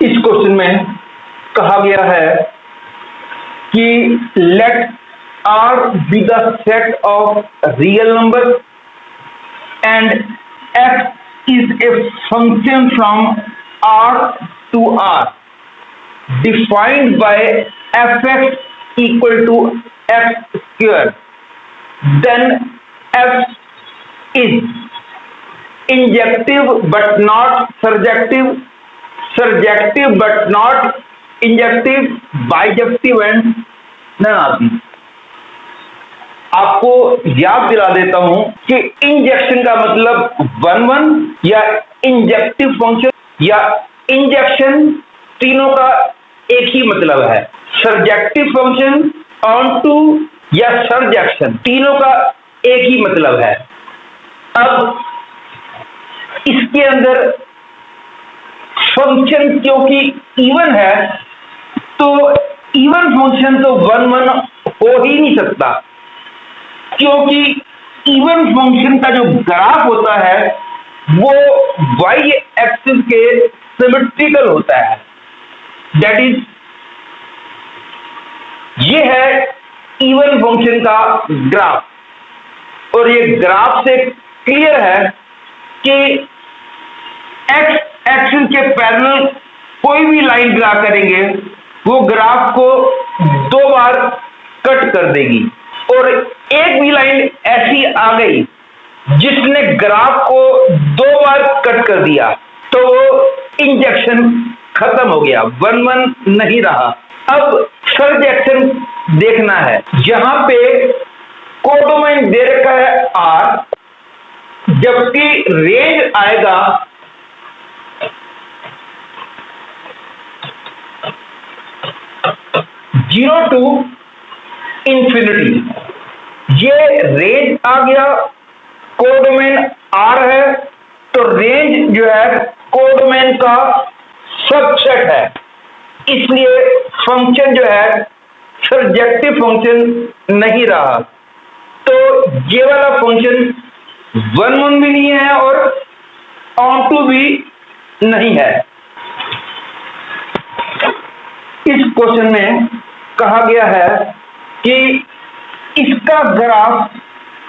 इस क्वेश्चन में कहा गया है कि late R be the set of real numbers and f is a function from R to R defined by fx equal to x square. Then f is injective but not surjective, surjective but not injective, bijective and non-additive. आपको याद दिला देता हूं कि injection का मतलब 1-1 या injective function या इंजेक्शन, तीनों का एक ही मतलब है। सर्जेक्टिव फंक्शन, ऑन टू या सर्जेक्शन, तीनों का एक ही मतलब है। अब इसके अंदर फंक्शन क्योंकि इवन है तो इवन फंक्शन तो 1-1 हो ही नहीं सकता, क्योंकि इवन फंक्शन का जो ग्राफ होता है वो y एक्सिस के सिमेट्रिकल होता है। दैट इज, ये है इवन फंक्शन का ग्राफ। और ये ग्राफ से क्लियर है कि x एक्सिस के पैरेलल कोई भी लाइन ड्रा करेंगे वो ग्राफ को 2 बार कट कर देगी। और एक भी लाइन ऐसी आ गई जिसने ग्राफ को 2 बार कट कर दिया तो वो इंजेक्शन खत्म हो गया, 1-1 नहीं रहा। अब सर्जेक्शन देखना है, जहां पे कोडोमेन दे रखा है R, जबकि रेंज आएगा जीरो टू इंफिनिटी। ये रेंज आ गया, कोडोमेन R है, तो रेंज जो है कोडोमेन का सबसेट है, इसलिए फंक्शन जो है सर्जेक्टिव फंक्शन नहीं रहा। तो ये वाला फंक्शन 1-1 भी नहीं है और ऑन टू भी नहीं है। इस क्वेश्चन में कहा गया है कि इसका graph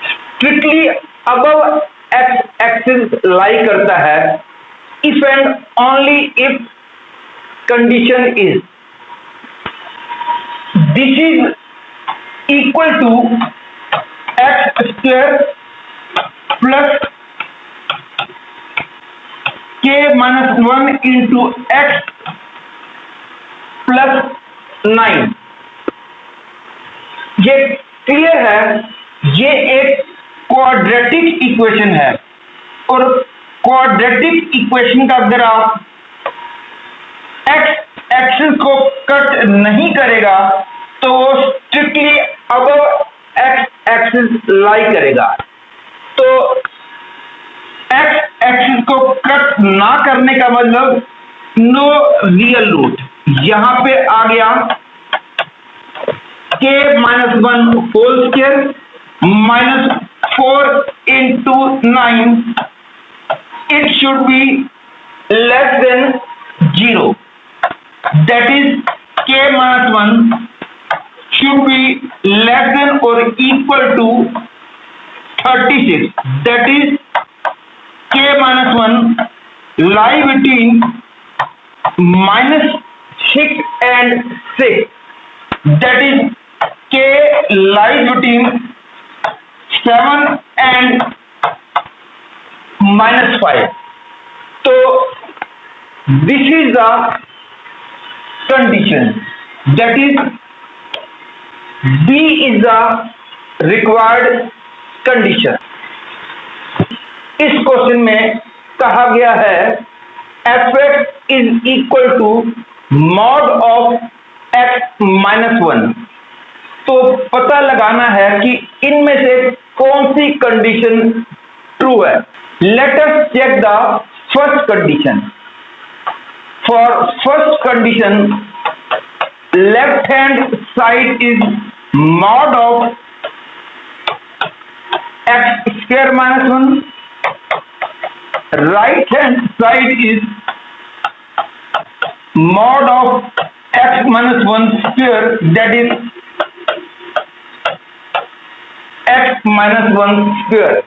strictly above X axis lie करता है if and only if condition is this is equal to X square plus k-1 into X plus 9। ये क्लियर है, ये एक क्वाड्रेटिक इक्वेशन है और क्वाड्रेटिक इक्वेशन का ग्राफ एक्स एक्सिस को कट नहीं करेगा तो स्ट्रिक्टली अबव एक्स एक्सिस लाई करेगा। तो एक्स एक्सिस को कट ना करने का मतलब नो रियल रूट। यहां पे आ गया k-1 whole square -4 into 9, it should be less than 0। That is k-1 should be less than or equal to 36. That is k-1 lie between -6 and 6. That is k lies between 7 and -5. So this is the condition. That is B is the required condition. इस question में कहा गया है fx is equal to mod of x minus 1। तो पता लगाना है कि इनमें से कौन सी कंडीशन ट्रू है। Let us check the first condition. For first condition, left hand side is mod of x square minus 1, right hand side is mod of x minus 1 square, that is x minus 1 square.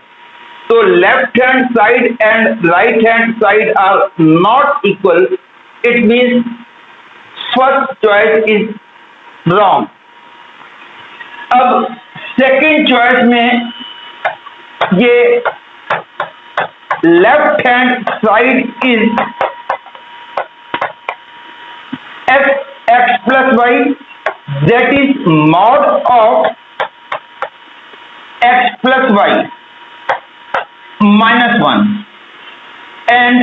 So left hand side and right hand side are not equal. It means first choice is wrong. अब second choice में ये left hand side is x plus y, that is mod of x plus y minus 1, and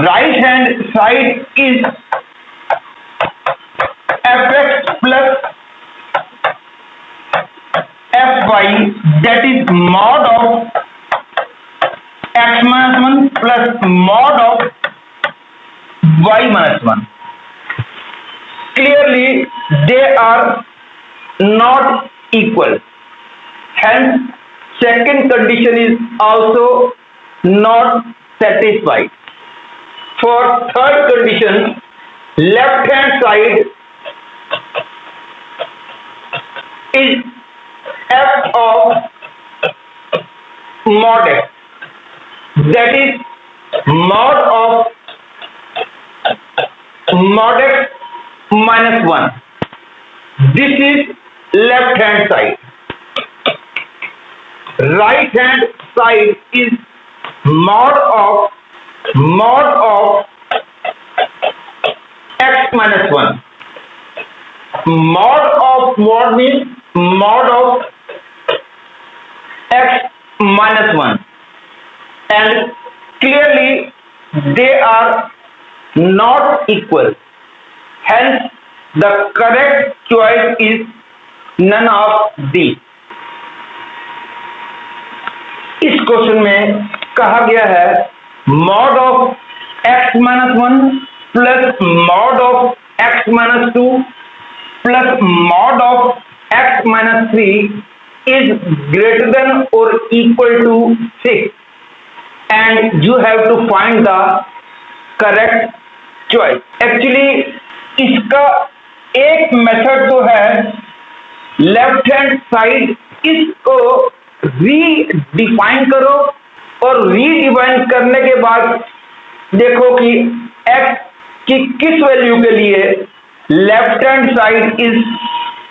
right hand side is fx plus fy, that is mod of x minus 1 plus mod of y minus 1. Clearly they are not equal, hence second condition is also not satisfied. For third condition, left hand side is f of mod x, that is mod of mod x minus 1. This is left hand side. Right hand side is mod of x minus 1. Mod means mod of x minus 1, and clearly they are not equal, hence the correct choice is none of these. इस question में कहा गया है mod of x minus 1 plus mod of x minus 2 plus mod of x minus 3 is greater than or equal to 6, and you have to find the correct choice. Actually इसका एक method तो है, left hand side इसको redefine करो और redefine करने के बाद देखो कि x की किस वैल्यू के लिए left hand side is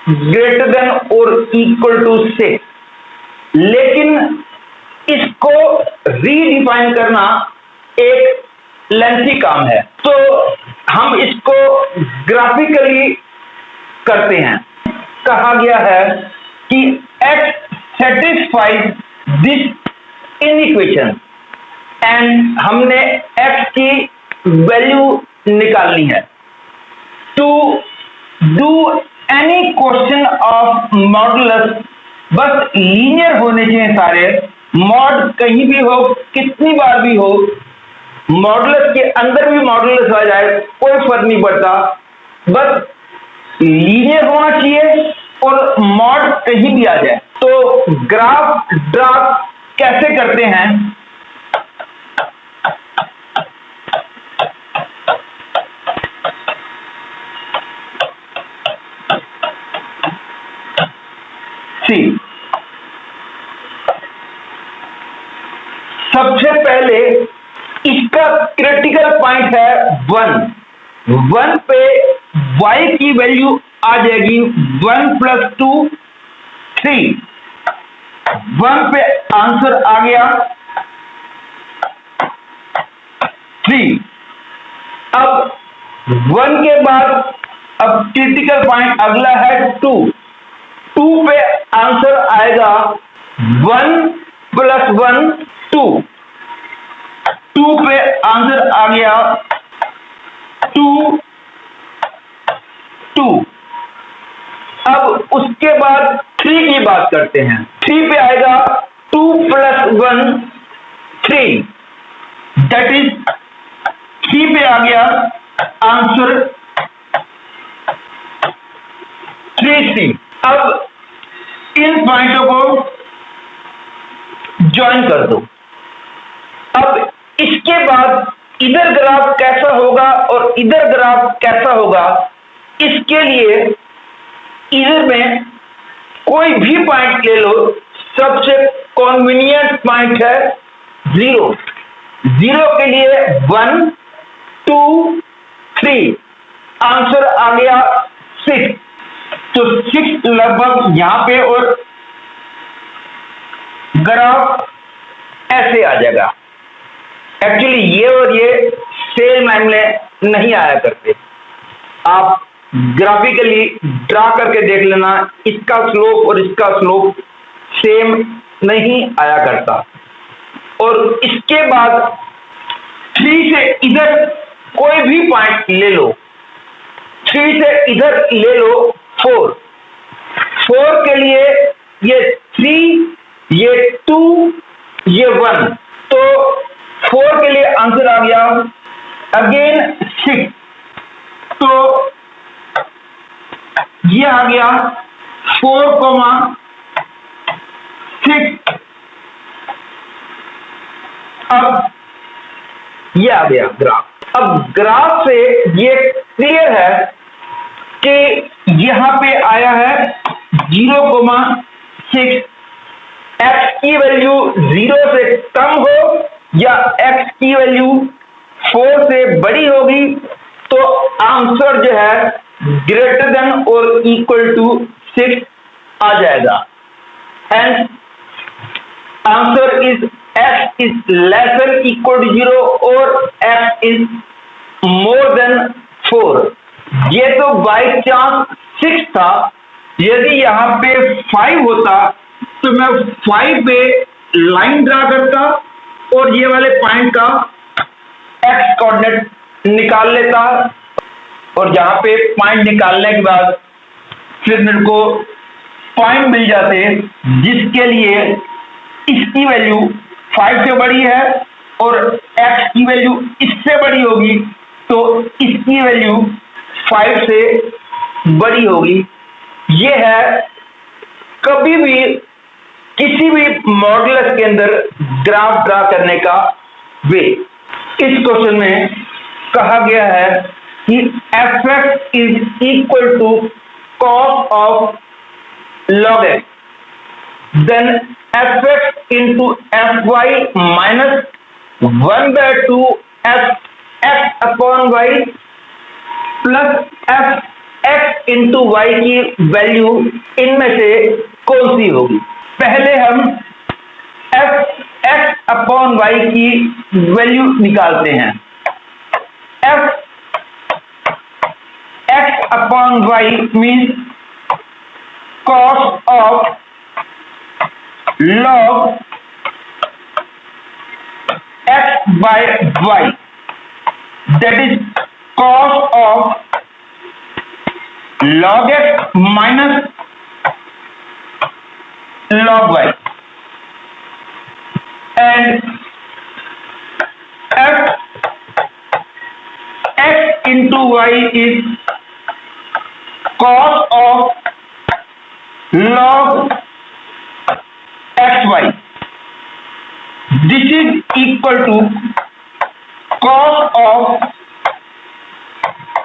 greater than और इक्वल टू 6, लेकिन इसको रीडिफाइन करना एक लेंथी काम है, तो हम इसको ग्राफिकली करते हैं. कहा गया है कि x satisfies this inequation, and हमने x की वैल्यू निकालनी है. To do any question of modulus, बस लीनियर होने चाहिए सारे, मॉड कहीं भी हो, कितनी बार भी हो, मॉडुलस के अंदर भी मॉडुलस आ जाए, कोई फर्क नहीं पड़ता, बस लीनियर होना चाहिए और मॉड कहीं भी आ जाए. तो ग्राफ ड्रा कैसे करते हैं? सी, सबसे पहले इसका क्रिटिकल पॉइंट है 1 पे y की वैल्यू आ जाएगी 1 plus 2 3. 1 पे आंसर आ गया 3. अब 1 के बाद अब क्रिटिकल पॉइंट अगला है 2 पे आंसर आएगा 1 plus 1 2. 2 पे आंसर आ गया 2 2. अब उसके बाद 3 की बात करते हैं. 3 पे आएगा 2 plus 1 3, दैट इज 3 पे आ गया आंसर 3. अब इन पॉइंटों को ज्वाइन कर दो. अब इसके बाद इधर ग्राफ कैसा होगा और इधर ग्राफ कैसा होगा, इसके लिए इधर में कोई भी पॉइंट ले लो, सबसे कॉन्वीनियंट पॉइंट है 0। 0 के लिए 1 2 3, आंसर आ गया 6। तो 6 लगभग यहां पे और ग्राफ ऐसे आ जाएगा। एक्चुअली ये और ये सेम लाइन में नहीं आया करते, आप ग्राफिकली ड्रा करके देख लेना, इसका स्लोप और इसका स्लोप सेम नहीं आया करता। और इसके बाद 3 से इधर कोई भी पॉइंट ले लो, 3 से इधर ले लो 4। 4 के लिए ये 3, ये 2, ये 1, तो 4 के लिए आंसर आ गया अगेन 6। तो ये आ गया 4, 6। अब ये आ गया ग्राफ। अब ग्राफ से ये क्लियर है कि यहां पे आया है 0,6। x की वैल्यू 0 से कम हो या x की वैल्यू 4 से बड़ी होगी तो आंसर जो है ग्रेटर देन और इक्वल टू 6 आ जाएगा। And answer is x is less than equal to 0 और x is more than 4। ये तो बाई चांस 6 था, यदि यहाँ पे 5 होता तो मैं 5 पे लाइन ड्रा करता और ये वाले पॉइंट का x कोऑर्डिनेट निकाल लेता, और जहां पे पॉइंट निकालने के बाद फिर मेरे को पॉइंट मिल जाते जिसके लिए इसकी वैल्यू 5 से बड़ी है और x की वैल्यू इससे बड़ी होगी तो इसकी वैल्यू 5 से बड़ी होगी। ये है कभी भी किसी भी मॉडुलस के अंदर ग्राफ ड्रा करने का वे। इस क्वेश्चन में कहा गया है कि fx is equal to cos of log x, then fx into fy minus 1/2 fx upon y plus fx into y की वैल्यू इनमें से कौन सी होगी। पहले हम fx upon y की वैल्यू निकालते हैं। fx upon y means cos of log x by y, that is cos of log x minus log y, and f x into y is cos of log xy. This is equal to cos of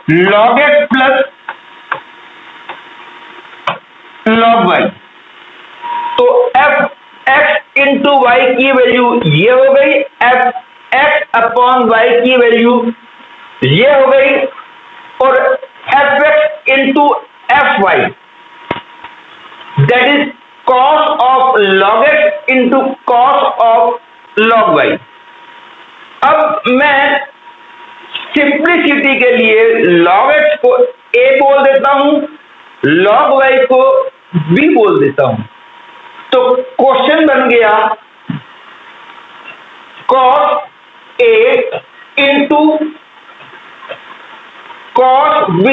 log x plus log y. तो f x into y की value ये हो गई, f x upon y की value ये हो गई, और f x into f y that is cos of log x into cos of log y। अब मैं सिंप्लिसिटी के लिए log x को a बोल देता हूं, log y को b बोल देता हूं। तो क्वेश्चन बन गया cos a into cos b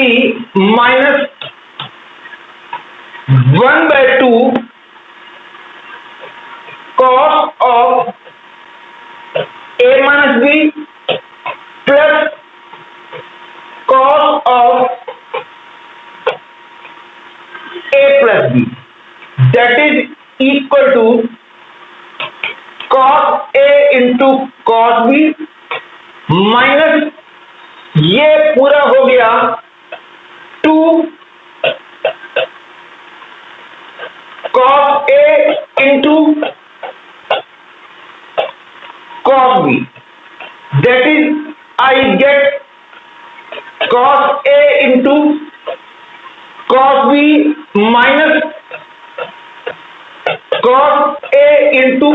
minus 1/2 cos of a minus b plus cos of a plus b, that is equal to cos a into cos b minus ये पूरा हो गया 2 cos A into cos B. That is, I get cos A into cos B minus cos A into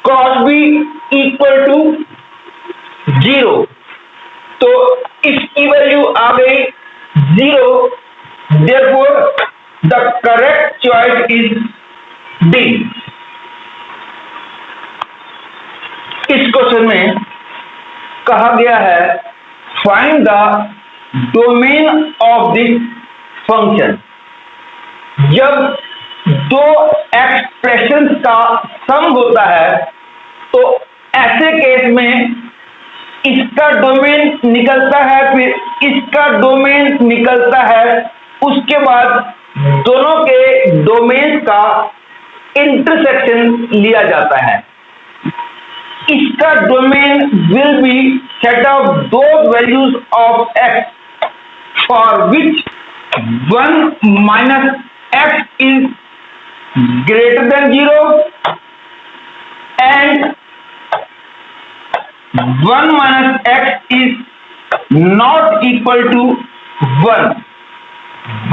cos B equal to 0। तो इसकी value आ गई 0। Therefore, the correct choice is D। इस question में कहा गया है find the domain of this function. जब दो एक्सप्रेशन का सम होता है तो ऐसे केस में इसका डोमेन निकलता है, फिर इसका डोमेन निकलता है, उसके बाद दोनों के डोमेन का इंटरसेक्शन लिया जाता है। इसका domain will be set of those values of x for which 1 minus x is greater than 0 and 1 minus x is not equal to 1।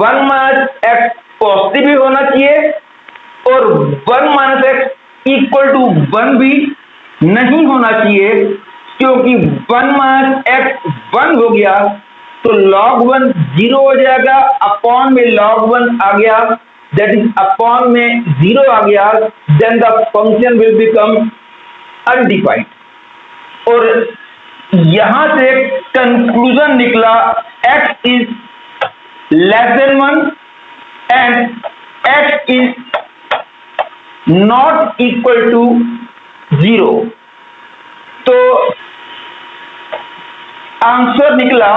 1 minus x positive भी होना चाहिए और 1 minus x इक्वल टू 1 भी नहीं होना चाहिए, क्योंकि 1 minus x 1 हो गया तो log 1 0 हो जाएगा, अपॉन में log 1 आ गया, दैट इज अपॉन में 0 आ गया, then the function will become undefined. और यहां से कंक्लूजन निकला x is less than 1 and x is not equal to 0। तो आंसर निकला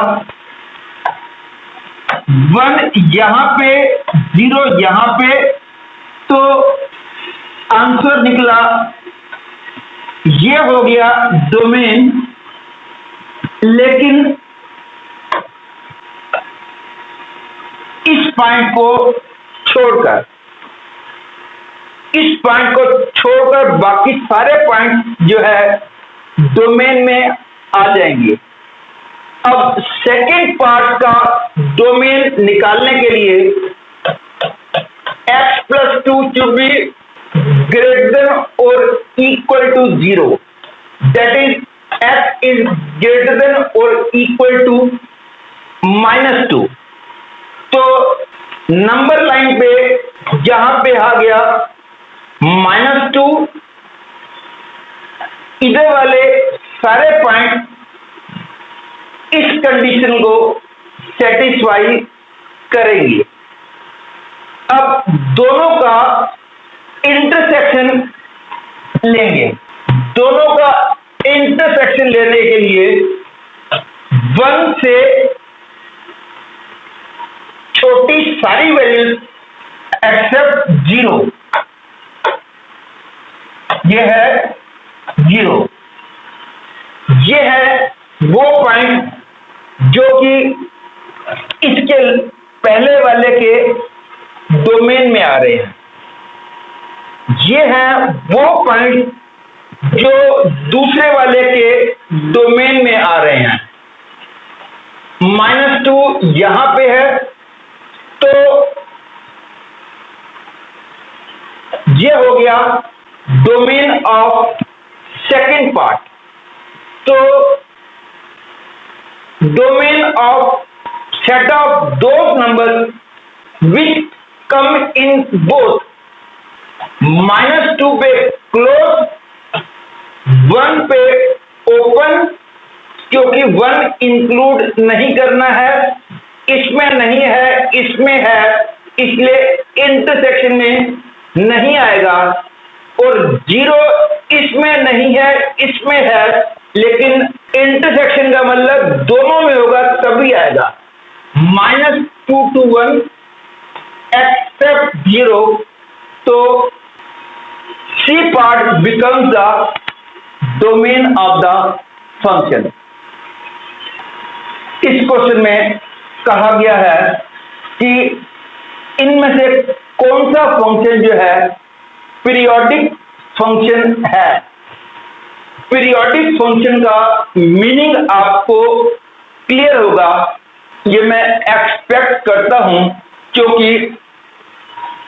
1 यहां पे, 0 यहां पे, तो आंसर निकला ये हो गया डोमेन। लेकिन इस पॉइंट को छोड़कर, इस पॉइंट को छोड़कर बाकी सारे पॉइंट जो है डोमेन में आ जाएंगे। अब सेकेंड पार्ट का डोमेन निकालने के लिए x plus 2 should be greater than or equal to 0। That is, x is greater than or equal to -2। तो नंबर लाइन पे जहां पे आ गया -2, इधर वाले सारे पॉइंट इस कंडीशन को सेटिस्फाई करेंगे। अब दोनों का इंटरसेक्शन लेंगे। दोनों का इंटरसेक्शन लेने के लिए 1 से छोटी सारी वैल्यूज एक्सेप्ट 0, यह है 0। यह है वो पॉइंट जो कि इसके पहले वाले के डोमेन में आ रहे हैं। ये है वो पॉइंट जो दूसरे वाले के डोमेन में आ रहे हैं। -2 यहां पे है, तो ये हो गया डोमेन ऑफ सेकेंड पार्ट। तो domain of set of those number which come in both -2 पे क्लोज, 1 पे ओपन, क्योंकि 1 इंक्लूड नहीं करना है, इसमें नहीं है, इसमें है, इसलिए इंटरसेक्शन में नहीं आएगा। और 0 इसमें नहीं है, इसमें है, लेकिन इंटरसेक्शन का मतलब दोनों में होगा तभी आएगा। -2 to 1 एक्सेप्ट 0, तो C part becomes the domain of the function। इस क्वेश्चन में कहा गया है कि इनमें से कौन सा फंक्शन जो है पीरियोडिक फंक्शन है। पीरियोडिक फंक्शन का मीनिंग आपको क्लियर होगा, ये मैं एक्सपेक्ट करता हूं, क्योंकि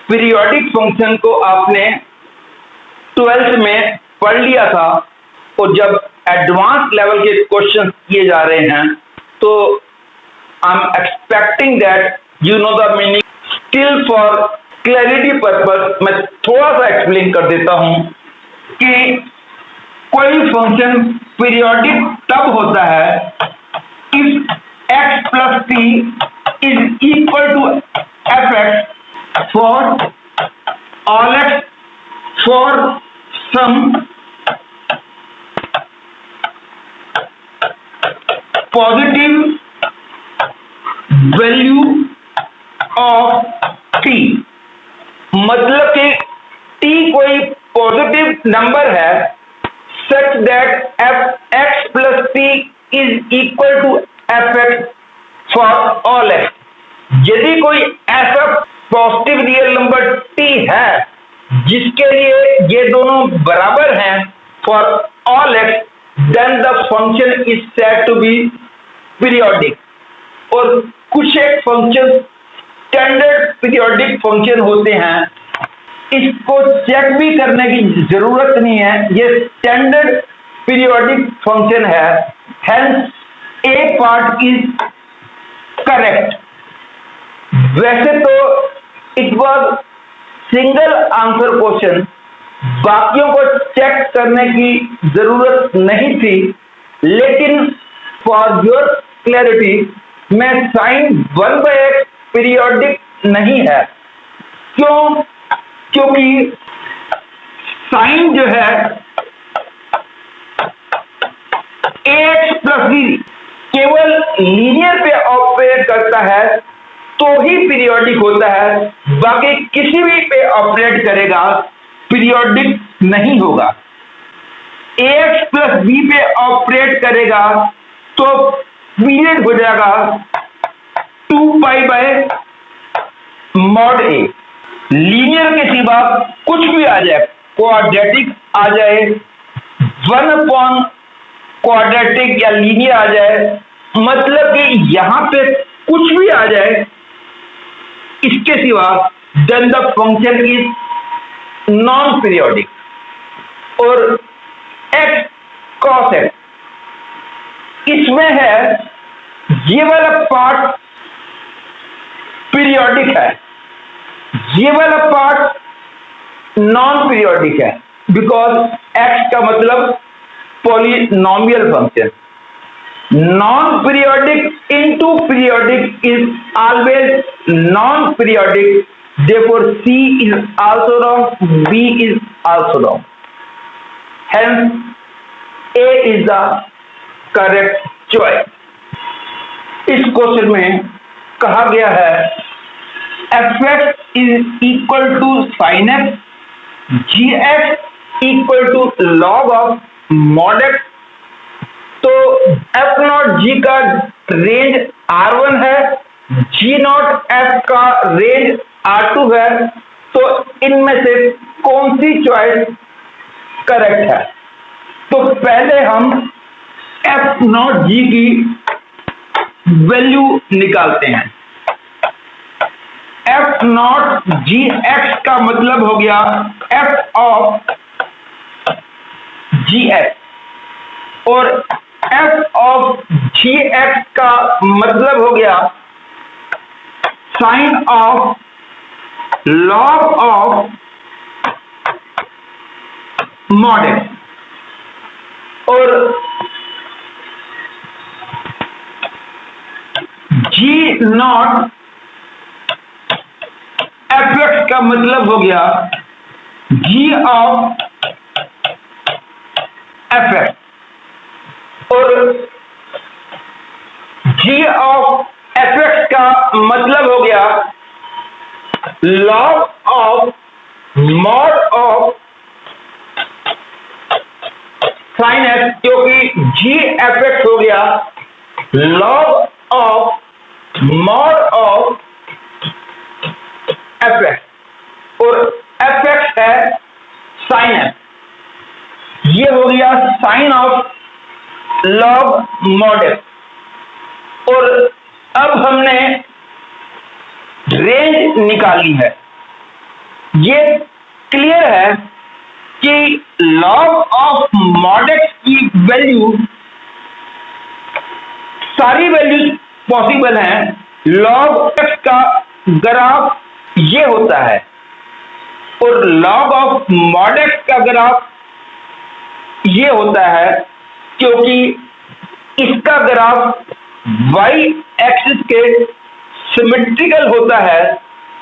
पीरियोडिक फंक्शन को आपने 12th में पढ़ लिया था और जब एडवांस लेवल के क्वेश्चन किए जा रहे हैं तो I am expecting that you know the meaning. Still for clarity purpose मैं थोड़ा सा एक्सप्लेन कर देता हूं कि कोई फंक्शन पीरियोडिक तब होता है if x plus t is equal to f x for all x for some positive value of t. मतलब कि t कोई पॉजिटिव नंबर है such that f x plus t is equal to f x for all x। यदि कोई ऐसा positive real number t है जिसके लिए ये दोनों बराबर हैं for all x, then the function is said to be periodic। और कुछ एक फंक्शन स्टैंडर्ड पीरियोडिक फंक्शन होते हैं, इसको चेक भी करने की जरूरत नहीं है, ये स्टैंडर्ड पीरियोडिक फंक्शन है, hence A part is correct. वैसे तो it was single answer question, बाकियों को चेक करने की जरूरत नहीं थी, लेकिन फॉर योर क्लैरिटी मैं साइन 1/x पीरियोडिक नहीं है। क्यों? क्योंकि साइन जो है ax प्लस बी केवल लीनियर पे ऑपरेट करता है तो ही पीरियोडिक होता है, बाकी किसी भी पे ऑपरेट करेगा पीरियोडिक नहीं होगा। ax प्लस बी पे ऑपरेट करेगा तो पीरियड हो जाएगा 2 मॉड ए। लीनियर के सिवा कुछ भी आ जाए, क्वाड्रेटिक आ जाए, 1 क्वाड्रेटिक या लीनियर आ जाए, मतलब कि यहां पे कुछ भी आ जाए इसके सिवा, then the function is non periodic. और एक्स कॉस एक्स इसमें है, ये वाला पार्ट पीरियोडिक है, ये वाला पार्ट नॉन पीरियोडिक है, बिकॉज एक्स का मतलब polynomial function. Non periodic into periodic is always non periodic, therefore C is also wrong, B is also wrong, hence A is the correct choice. इस question में कहा गया है fx is equal to sin x, gx equal to log of mod x। तो f not g का range r1 है, g not f का range r2 है, तो इनमें से कौन सी चॉइस करेक्ट है? तो पहले हम f नॉट g की वैल्यू निकालते हैं। f नॉट जी एक्स का मतलब हो गया f ऑफ जी एक्स, और f ऑफ जी एक्स का मतलब हो गया sine of log of mod x. और जी नॉट एफ एक्स का मतलब हो गया जी ऑफ एफ एक्स, और जी ऑफ एफ एक्स का मतलब हो गया log of mod of sine x, क्योंकि जी एफ एक्स हो गया log of mod of f x, और एफ एक्स है साइन एफ, ये हो गया sine of log mod f. और अब हमने रेंज निकाली है। ये क्लियर है कि लॉग ऑफ मॉड एक्स की वैल्यू, सारी वैल्यूज पॉसिबल हैं। लॉग एक्स का ग्राफ ये होता है और लॉग ऑफ मॉड एक्स का ग्राफ ये होता है, क्योंकि इसका ग्राफ y एक्सिस के सिमेट्रिकल होता है।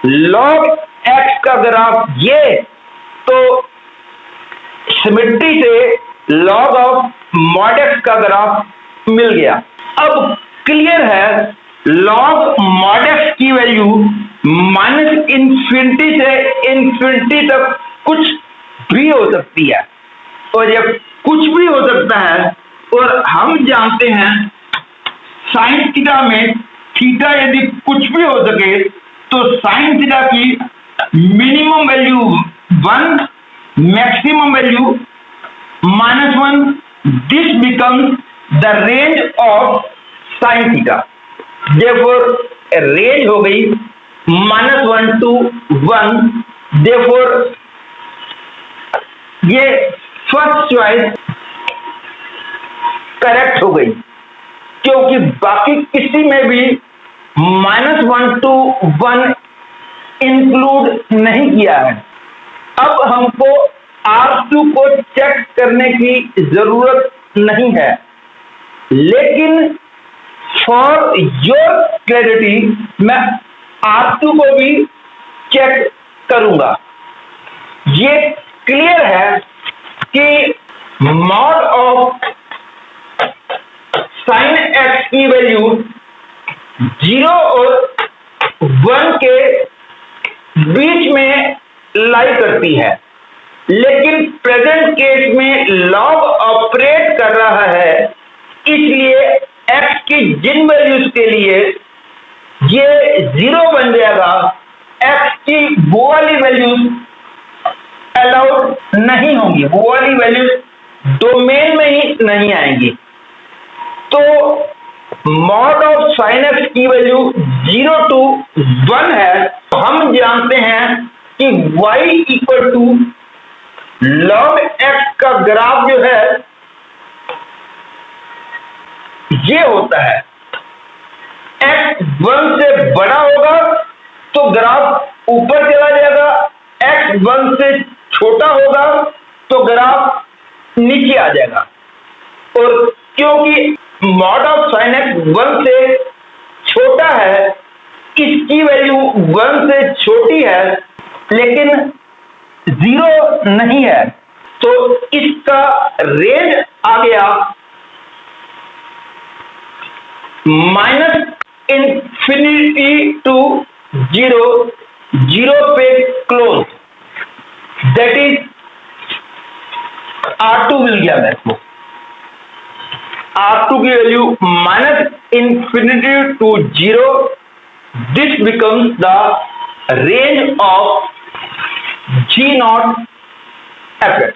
log x का ग्राफ ये, तो सिमेट्री से log ऑफ मॉड x का ग्राफ मिल गया। अब क्लियर है log मॉड x की वैल्यू माइनस इन्फिनिटी से इन्फिनिटी तक कुछ भी हो सकती है, और जब कुछ भी हो सकता है और हम जानते हैं साइन थीटा में थीटा यदि कुछ भी हो सके तो साइन थीटा की minimum value 1, maximum value -1, this becomes the range of sine theta. Therefore range हो गई -1 to 1। देयरफॉर ये फर्स्ट चॉइस करेक्ट हो गई, क्योंकि बाकी किसी में भी -1 to 1 इंक्लूड नहीं किया है। अब हमको R2 को चेक करने की जरूरत नहीं है, लेकिन फॉर योर क्लैरिटी मैं R2 को भी चेक करूंगा। ये क्लियर है कि मॉड ऑफ साइन एक्स की वैल्यू 0 और 1 के बीच में लाई करती है, लेकिन प्रेजेंट केस में लॉग ऑपरेट कर रहा है, इसलिए एक्स की जिन वैल्यूज के लिए ये 0 बन जाएगा, एक्स की वो वाली वैल्यूज अलाउड नहीं होंगी, वो वाली वैल्यूज डोमेन में ही नहीं आएंगी। तो मॉड ऑफ साइन एक्स की वैल्यू 0 to 1 है। तो हम जानते हैं कि y equal to log x का ग्राफ जो है ये होता है, x 1 से बड़ा होगा तो ग्राफ ऊपर चला जाएगा, x 1 से छोटा होगा तो ग्राफ नीचे आ जाएगा। और क्योंकि मॉड ऑफ साइन एक्स 1 से छोटा है, इसकी वैल्यू 1 से छोटी है लेकिन 0 नहीं है, तो इसका रेंज आ गया -इन्फिनिटी टू 0, 0 पे क्लोज, दैट इज R2 मिल गया मेरे को। R2 की वैल्यू -minus infinity to 0, this becomes the range of G0 f x।